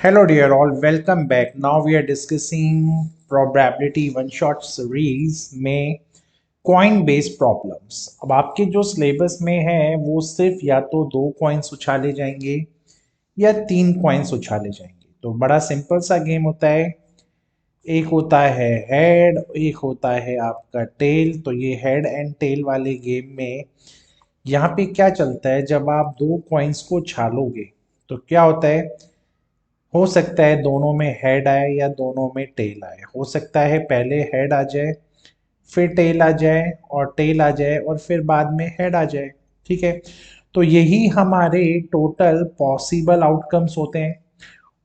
Hello dear all, welcome back. Now we are discussing probability one shot series में coin based problems. अब आपके जो syllabus में है वो सिर्फ या तो दो कॉइन्स उछाले जाएंगे या तीन कॉइन्स उछाले जाएंगे। तो बड़ा सिंपल सा गेम होता है। एक होता है हेड, एक होता है आपका टेल। तो ये हेड एंड टेल वाले गेम में यहाँ पे क्या चलता है, जब आप दो कॉइन्स को उछालोगे तो क्या होता है, हो सकता है दोनों में हेड आए या दोनों में टेल आए। हो सकता है पहले हेड आ जाए, फिर टेल आ जाए, और टेल आ जाए और फिर बाद में हेड आ जाए। ठीक है, तो यही हमारे टोटल पॉसिबल आउटकम्स होते हैं।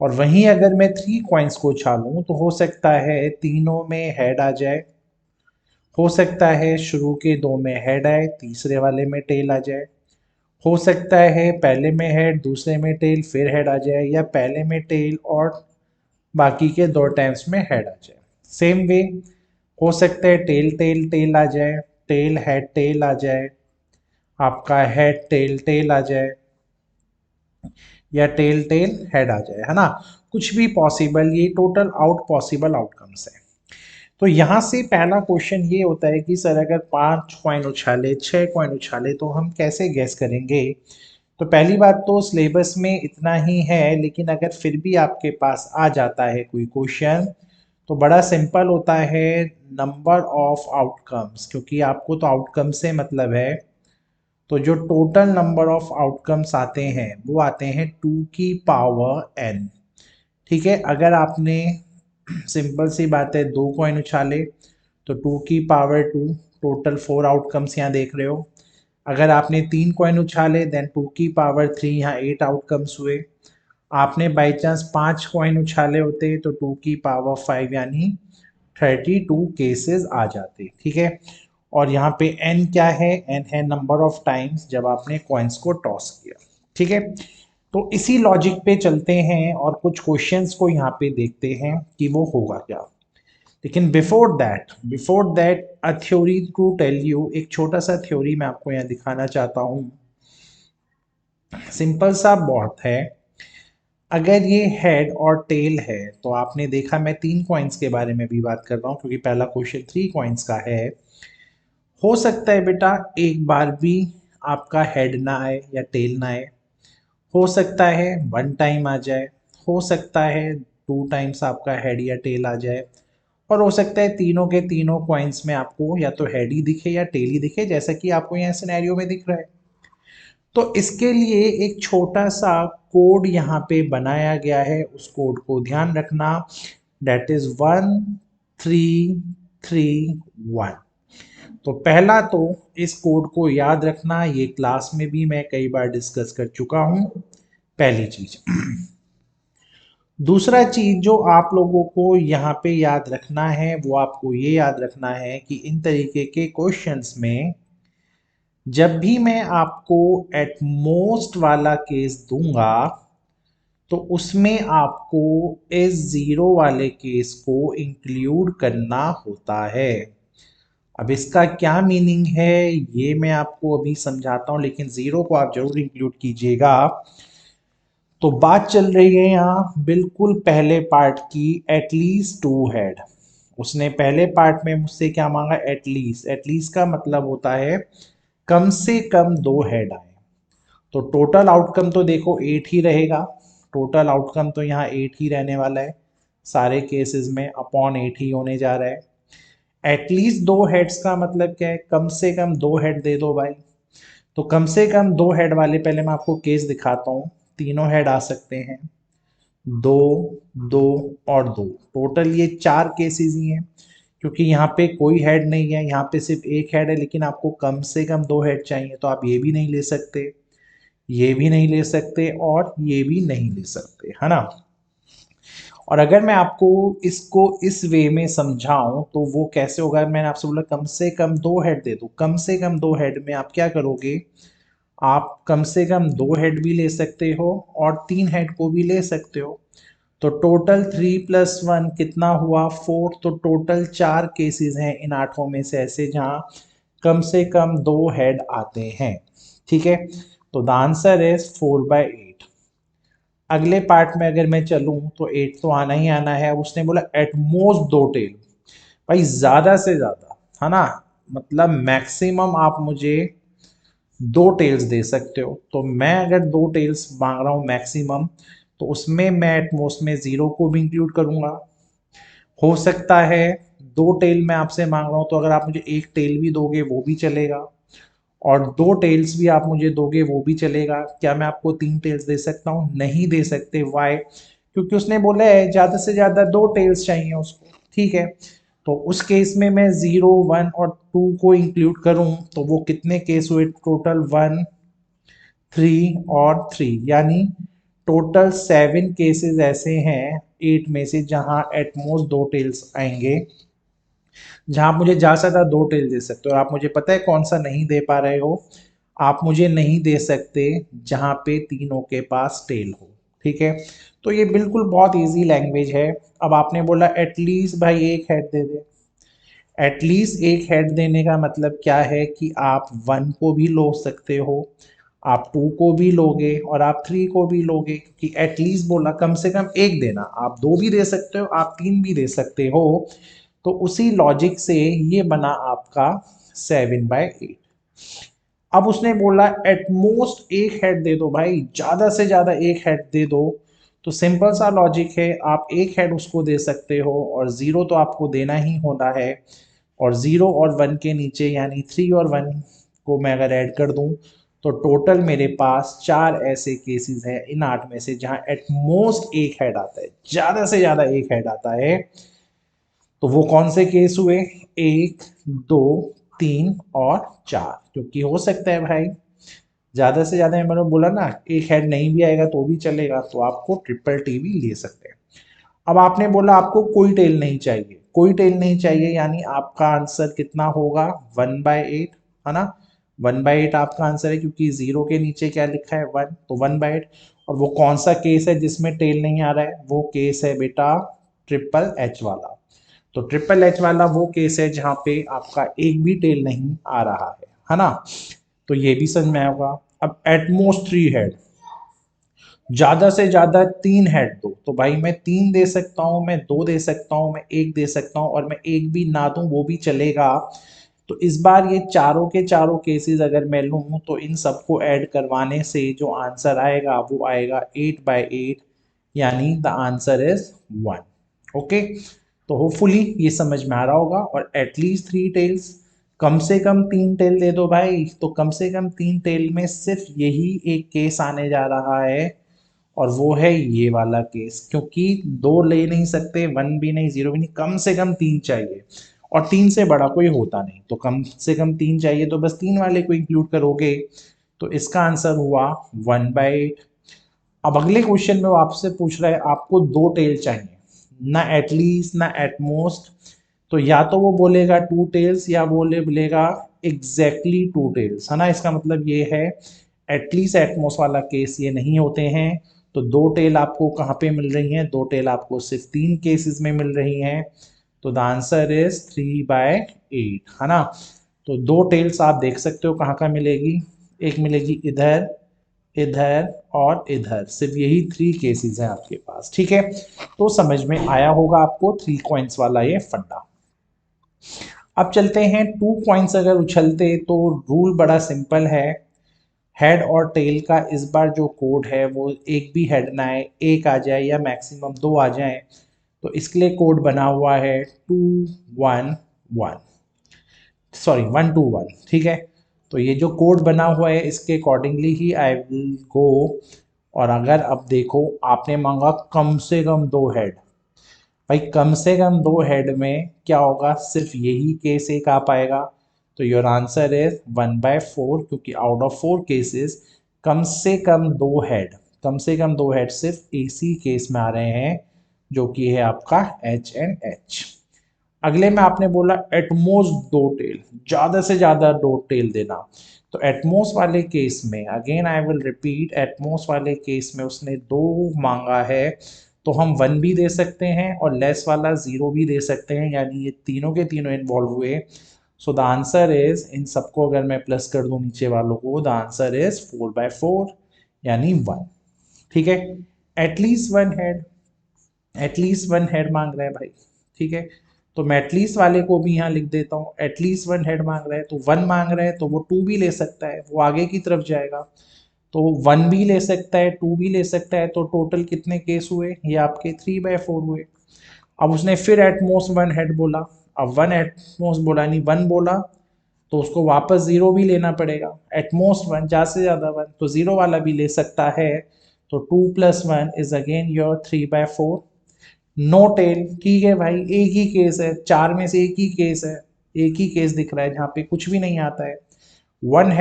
और वहीं अगर मैं थ्री कॉइन्स को उछालूं तो हो सकता है तीनों में हेड आ जाए, हो सकता है शुरू के दो में हेड आए, तीसरे वाले में टेल आ जाए, हो सकता है पहले में हेड दूसरे में टेल फिर हेड आ जाए, या पहले में टेल और बाकी के दो टाइम्स में हेड आ जाए। सेम वे हो सकता है टेल टेल टेल आ जाए, टेल हेड टेल आ जाए, आपका हेड टेल टेल आ जाए, या टेल टेल हेड आ जाए, है ना। कुछ भी पॉसिबल, ये टोटल आउट पॉसिबल आउटकम्स है। तो यहाँ से पहला क्वेश्चन ये होता है कि सर अगर पांच कॉइन उछाले, छह कॉइन उछाले तो हम कैसे गैस करेंगे। तो पहली बात तो सिलेबस में इतना ही है, लेकिन अगर फिर भी आपके पास आ जाता है कोई क्वेश्चन तो बड़ा सिंपल होता है, नंबर ऑफ आउटकम्स। क्योंकि आपको तो आउटकम से मतलब है, तो जो टोटल नंबर ऑफ आउटकम्स आते हैं वो आते हैं टू की पावर एन। ठीक है, अगर आपने सिंपल सी बात है दो कॉइन उछाले तो टू की power two, total four outcomes यहाँ देख रहे हो। अगर आपने तीन कॉइन उछाले देन टू की पावर थ्री, यहाँ एट आउटकम्स हुए। आपने बाई चांस पांच कॉइन उछाले होते तो टू की पावर फाइव यानी 32 केसेस आ जाते। ठीक है, और यहाँ पे एन क्या है, एन है नंबर ऑफ टाइम्स जब आपने कॉइन्स को टॉस किया। ठीक है, तो इसी लॉजिक पे चलते हैं और कुछ क्वेश्चंस को यहाँ पे देखते हैं कि वो होगा क्या। लेकिन before that a theory to tell you, एक छोटा सा थ्योरी मैं आपको यहाँ दिखाना चाहता हूँ। सिंपल सा बहुत है। अगर ये हेड और टेल है तो आपने देखा, मैं तीन कॉइन्स के बारे में भी बात कर रहा हूँ क्योंकि पहला क्वेश्चन थ्री कॉइन्स का है। हो सकता है बेटा एक बार भी आपका हेड ना आए या टेल ना आए, हो सकता है वन टाइम आ जाए, हो सकता है टू टाइम्स आपका हेड या टेल आ जाए, और हो सकता है तीनों के तीनों कॉइन्स में आपको या तो हेड ही दिखे या टेल ही दिखे, जैसा कि आपको यहाँ सिनेरियो में दिख रहा है। तो इसके लिए एक छोटा सा कोड यहाँ पे बनाया गया है, उस कोड को ध्यान रखना। Date is 1331। तो पहला तो इस कोड को याद रखना, ये क्लास में भी मैं कई बार डिस्कस कर चुका हूं, पहली चीज। दूसरा चीज जो आप लोगों को यहाँ पे याद रखना है, वो आपको ये याद रखना है कि इन तरीके के क्वेश्चंस में जब भी मैं आपको एट मोस्ट वाला केस दूंगा तो उसमें आपको इस जीरो वाले केस को इंक्लूड करना होता है। अब इसका क्या मीनिंग है ये मैं आपको अभी समझाता हूं, लेकिन जीरो को आप जरूर इंक्लूड कीजिएगा। तो बात चल रही है यहाँ बिल्कुल पहले पार्ट की, एटलीस्ट टू हेड। उसने पहले पार्ट में मुझसे क्या मांगा, एटलीस्ट। एटलीस्ट का मतलब होता है कम से कम दो हेड आए। तो टोटल आउटकम तो देखो एट ही रहेगा, टोटल आउटकम तो यहाँ एट ही रहने वाला है, सारे केसेस में अपॉन एट ही होने जा रहा है। एटलीस्ट दो हेड्स का मतलब क्या है, कम से कम दो हेड दे दो भाई। तो कम से कम दो हेड वाले पहले मैं आपको केस दिखाता हूँ। तीनों हेड आ सकते हैं, दो, दो और दो, टोटल ये चार केसेस ही हैं। क्योंकि यहाँ पे कोई हेड नहीं है, यहाँ पे सिर्फ एक हेड है, लेकिन आपको कम से कम दो हेड चाहिए, तो आप ये भी नहीं ले सकते, ये भी नहीं ले सकते और ये भी नहीं ले सकते, है ना। और अगर मैं आपको इसको इस वे में समझाऊं तो वो कैसे होगा, मैंने आपसे बोला कम से कम दो हेड दे दो। कम से कम दो हेड में आप क्या करोगे, आप कम से कम दो हेड भी ले सकते हो और तीन हेड को भी ले सकते हो। तो टोटल थ्री प्लस वन कितना हुआ, फोर। तो टोटल चार केसेस हैं इन आठों में से ऐसे जहां कम से कम दो हेड आते हैं। ठीक है, तो द आंसर इज 4/8। अगले पार्ट में अगर मैं चलूं तो 8 तो आना ही आना है। अब उसने बोला एटमोस्ट 2 टेल, भाई ज्यादा से ज्यादा, है ना, मतलब मैक्सिमम आप मुझे 2 टेल्स दे सकते हो। तो मैं अगर 2 टेल्स मांग रहा हूँ मैक्सिमम, तो उसमें मैं एटमोस्ट में 0 को भी इंक्लूड करूंगा। हो सकता है 2 टेल मैं आपसे मांग रहा हूँ, तो अगर आप मुझे एक टेल भी दोगे वो भी चलेगा, और 2 टेल्स भी आप मुझे दोगे वो भी चलेगा। क्या मैं आपको 3 टेल्स दे सकता हूँ? नहीं दे सकते। वाई? क्योंकि उसने बोला है ज़्यादा से ज़्यादा 2 टेल्स चाहिए उसको। ठीक है, तो उस केस में मैं 0, 1 और 2 को इंक्लूड करूं तो वो कितने केस हुए टोटल? 1, 3 और 3, यानी टोटल 7 केसेस ऐसे हैं 8 में से जहां एटमोस्ट 2 टेल्स आएंगे, जहां आप मुझे जा सकता 2 टेल दे सकते हो। और आप मुझे पता है कौन सा नहीं दे पा रहे हो? आप मुझे नहीं दे सकते जहां पे तीनों के पास टेल हो। ठीक है, तो ये बिल्कुल बहुत इजी लैंग्वेज है। अब आपने बोला एटलीस्ट भाई एक हेड दे दे। एटलीस्ट एक हेड देने का मतलब क्या है कि आप 1 को भी लो सकते हो, आप 2 को भी लोगे और आप 3 को भी लोगे, क्योंकि एटलीस्ट बोला कम से कम एक देना। आप 2 भी दे सकते हो, आप 3 भी दे सकते हो। तो उसी लॉजिक से ये बना आपका 7/8। अब उसने बोला एटमोस्ट एक हेड दे दो, भाई ज्यादा से ज्यादा एक हेड दे दो। तो सिंपल सा लॉजिक है, आप एक हेड उसको दे सकते हो और 0 तो आपको देना ही होना है। और 0 और 1 के नीचे यानी 3 और 1 को मैं अगर ऐड कर दूं, तो टोटल मेरे पास 4 ऐसे केसेस हैं इन 8 में से जहां एटमोस्ट एक हेड आता है, ज्यादा से ज्यादा एक हेड आता है। तो वो कौन से केस हुए? 1, 2, 3 और 4। क्योंकि हो सकता है भाई ज्यादा से ज्यादा, मैंने बोला ना एक हेड नहीं भी आएगा तो भी चलेगा, तो आपको ट्रिपल टी भी ले सकते हैं। अब आपने बोला आपको कोई टेल नहीं चाहिए, कोई टेल नहीं चाहिए, यानी आपका आंसर कितना होगा? 1/8, है ना। 1/8 आपका आंसर है, क्योंकि 0 के नीचे क्या लिखा है? 1, तो 1/8। और वो कौन सा केस है जिसमें टेल नहीं आ रहा है? वो केस है बेटा ट्रिपल एच वाला। तो ट्रिपल एच वाला वो केस है जहां पे आपका एक भी टेल नहीं आ रहा है ना। तो ये भी समझ में आएगा। अब एटमोस्ट 3 हेड, ज्यादा से ज्यादा 3 हेड दो, तो भाई मैं 3 दे सकता हूं, मैं 2 दे सकता हूं, मैं 1 दे सकता हूं, और मैं एक भी ना दूं वो भी चलेगा। तो इस बार ये चारों के चारों केसेस अगर मैं लूं, तो इन सबको ऐड करवाने से जो आंसर आएगा वो आएगा 8/8, यानी द आंसर इज 1। ओके, तो होपफुली ये समझ में आ रहा होगा। और एटलीस्ट 3 टेल्स, कम से कम 3 टेल दे दो भाई। तो कम से कम 3 टेल में सिर्फ यही एक केस आने जा रहा है, और वो है ये वाला केस। क्योंकि 2 ले नहीं सकते, 1 भी नहीं, 0 भी नहीं, कम से कम 3 चाहिए, और 3 से बड़ा कोई होता नहीं। तो कम से कम 3 चाहिए, तो बस 3 वाले को इंक्लूड करोगे। तो इसका आंसर हुआ 1/8। अब अगले क्वेश्चन में वो आपसे पूछ रहा है आपको 2 टेल चाहिए, ना एटलीस्ट ना एटमोस्ट। तो या तो वो बोलेगा 2 टेल्स, या बोलेगा एग्जैक्टली 2 टेल्स, है ना। इसका मतलब ये है एटलीस्ट एटमोस्ट वाला केस ये नहीं होते हैं। तो 2 टेल आपको कहाँ पे मिल रही हैं? 2 टेल आपको सिर्फ 3 केसेस में मिल रही हैं। तो द आंसर इज 3/8, है ना। तो 2 टेल्स आप देख सकते हो कहाँ कहाँ मिलेगी। एक मिलेगी इधर, इधर और इधर, सिर्फ यही 3 केसेस हैं आपके पास। ठीक है, तो समझ में आया होगा आपको 3 कॉइंस वाला ये फंडा। अब चलते हैं 2 कॉइंस अगर उछलते, तो रूल बड़ा सिंपल है। हेड और टेल का इस बार जो कोड है वो एक भी हेड ना आए, एक आ जाए या मैक्सिमम 2 आ जाए। तो इसके लिए कोड बना हुआ है 2-1-1, सॉरी 1-2-1। ठीक है, तो ये जो कोड बना हुआ है इसके accordingly he I will go. और अगर अब देखो आपने मांगा कम से कम 2 हेड, भाई कम से कम 2 हेड में क्या होगा? सिर्फ यही केस एक आ पाएगा। तो योर आंसर इज 1/4, क्योंकि आउट ऑफ 4 केसेस कम से कम 2 हेड, कम से कम 2 हेड सिर्फ इसी केस में आ रहे हैं, जो कि है आपका एच एंड एच। अगले में आपने बोला एटमोस्ट 2 टेल, ज्यादा से ज्यादा 2 टेल देना। तो एटमोस्ट वाले केस में again I will repeat, at most वाले केस में उसने 2 मांगा है, तो हम 1 भी दे सकते हैं और लेस वाला 0 भी दे सकते हैं, यानी ये तीनों के तीनों इन्वॉल्व हुए। सो द आंसर इज, इन सबको अगर मैं प्लस कर दूं नीचे वालों को, द आंसर इज 4/4, यानी 1। ठीक है, at least one head, at least one head मांग रहा है भाई, ठीक है। तो मैं एटलीस्ट वाले को भी यहाँ लिख देता हूँ, एटलीस्ट वन हेड मांग रहा है तो वन मांग रहा है तो वो टू भी ले सकता है, वो आगे की तरफ जाएगा तो वन भी ले सकता है, टू भी ले सकता है। तो टोटल कितने केस हुए, ये आपके 3/4 हुए। अब उसने फिर एटमोस्ट वन हेड बोला, अब वन एटमोस्ट बोला नहीं, वन बोला तो उसको वापस जीरो भी लेना पड़ेगा। एटमोस्ट वन, ज़्यादा से ज़्यादा वन, तो जीरो वाला भी ले सकता है। तो 2+1 is again your 3/4। No tail, ठीक है भाई, एक ही केस है, चार में से एक ही केस है, एक ही केस दिख रहा है जहाँ पे कुछ भी नहीं आता है। वन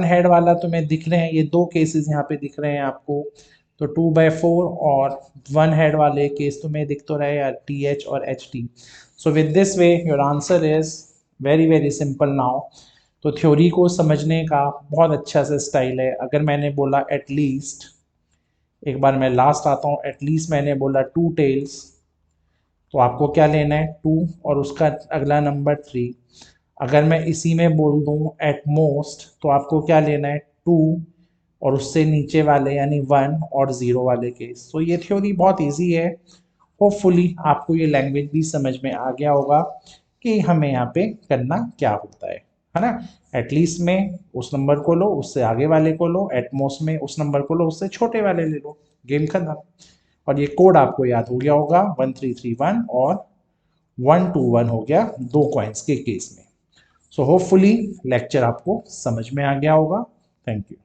हेड वाला तुम्हें दिख रहे हैं, ये दो केसेस यहाँ पे दिख रहे हैं आपको। तो 2/4 और वन हेड वाले केस तुम्हें दिख तो रहे यार, TH और HT। So with this way your answer is very very simple now. तो थ्योरी को समझने का बहुत अच्छा सा स्टाइल है। अगर मैंने बोला एटलीस्ट, एक बार मैं लास्ट आता हूँ, एटलीस्ट मैंने बोला 2 टेल्स, तो आपको क्या लेना है, 2 और उसका अगला नंबर 3। अगर मैं इसी में बोल दूँ एट मोस्ट, तो आपको क्या लेना है, 2 और उससे नीचे वाले यानी 1 और 0 वाले केस। तो ये थ्योरी बहुत इजी है। होपफुली आपको ये लैंग्वेज भी समझ में आ गया होगा कि हमें यहाँ पे करना क्या होता है ना। एटलीस्ट में उस नंबर को लो, उससे आगे वाले को लो, एटमोस्ट में उस नंबर को लो, उससे छोटे वाले ले लो, गेम खत्म। और ये कोड आपको याद हो गया होगा, 1331 और 121 हो गया दो कॉइन्स के केस में। सो होपफुली लेक्चर आपको समझ में आ गया होगा। Thank you.